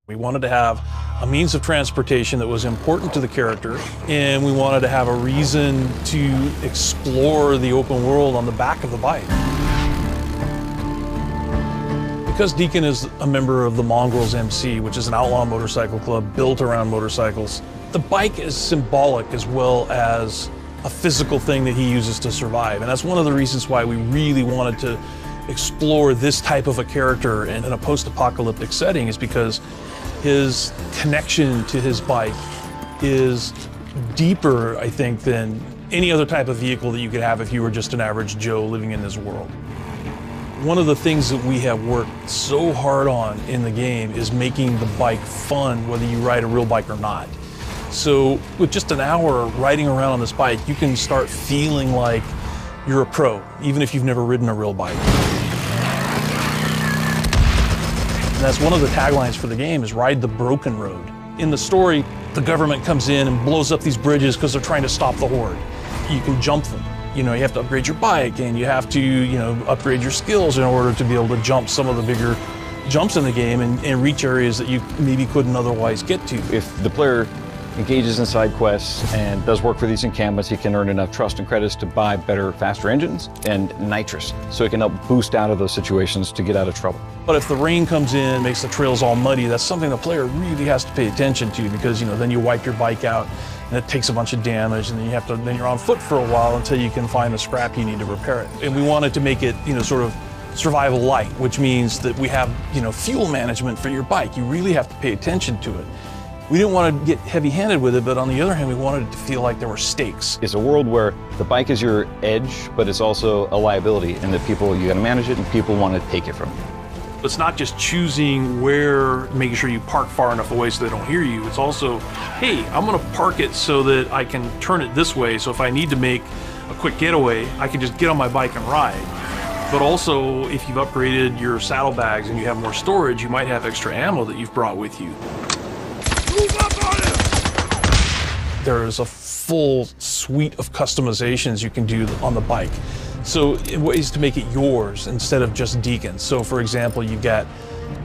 We wanted to have a means of transportation that was important to the character, and we wanted to have a reason to explore the open world on the back of the bike. Because Deacon is a member of the Mongrels MC, which is an outlaw motorcycle club built around motorcycles, the bike is symbolic as well as a physical thing that he uses to survive. And that's one of the reasons why we really wanted to explore this type of a character in a post-apocalyptic setting, is because his connection to his bike is deeper, I think, than any other type of vehicle that you could have if you were just an average Joe living in this world. One of the things that we have worked so hard on in the game is making the bike fun, whether you ride a real bike or not. So with just an hour riding around on this bike, you can start feeling like you're a pro, even if you've never ridden a real bike. And that's one of the taglines for the game, is ride the broken road. In the story, the government comes in and blows up these bridges because they're trying to stop the horde. You can jump them. You know, you have to upgrade your bike, and you have to, you know, upgrade your skills in order to be able to jump some of the bigger jumps in the game and reach areas that you maybe couldn't otherwise get to. If the player engages in side quests and does work for these encampments, he can earn enough trust and credits to buy better, faster engines and nitrous, so he can help boost out of those situations to get out of trouble. But if the rain comes in, makes the trails all muddy, that's something the player really has to pay attention to, because, you know, then you wipe your bike out and it takes a bunch of damage, and then you're on foot for a while until you can find the scrap you need to repair it. And we wanted to make it, you know, sort of survival light, which means that we have, you know, fuel management for your bike. You really have to pay attention to it. We didn't want to get heavy-handed with it, but on the other hand, we wanted it to feel like there were stakes. It's a world where the bike is your edge, but it's also a liability, and that you gotta manage it, and people want to take it from you. It's not just choosing where, making sure you park far enough away so they don't hear you. It's also, hey, I'm gonna park it so that I can turn it this way, so if I need to make a quick getaway, I can just get on my bike and ride. But also, if you've upgraded your saddlebags and you have more storage, you might have extra ammo that you've brought with you. Move up on him! There is a full suite of customizations you can do on the bike. So in ways to make it yours instead of just Deacon. So for example, you've got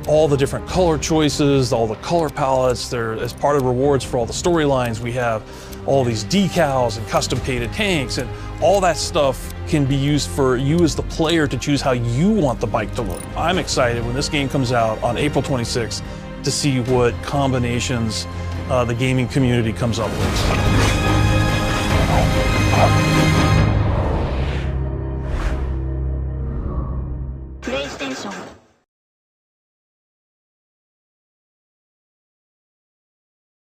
all the different color choices, all the color palettes. There, as part of rewards for all the storylines, we have all these decals and custom painted tanks, and all that stuff can be used for you as the player to choose how you want the bike to look. I'm excited when this game comes out on April 26th to see what combinations the gaming community comes up with.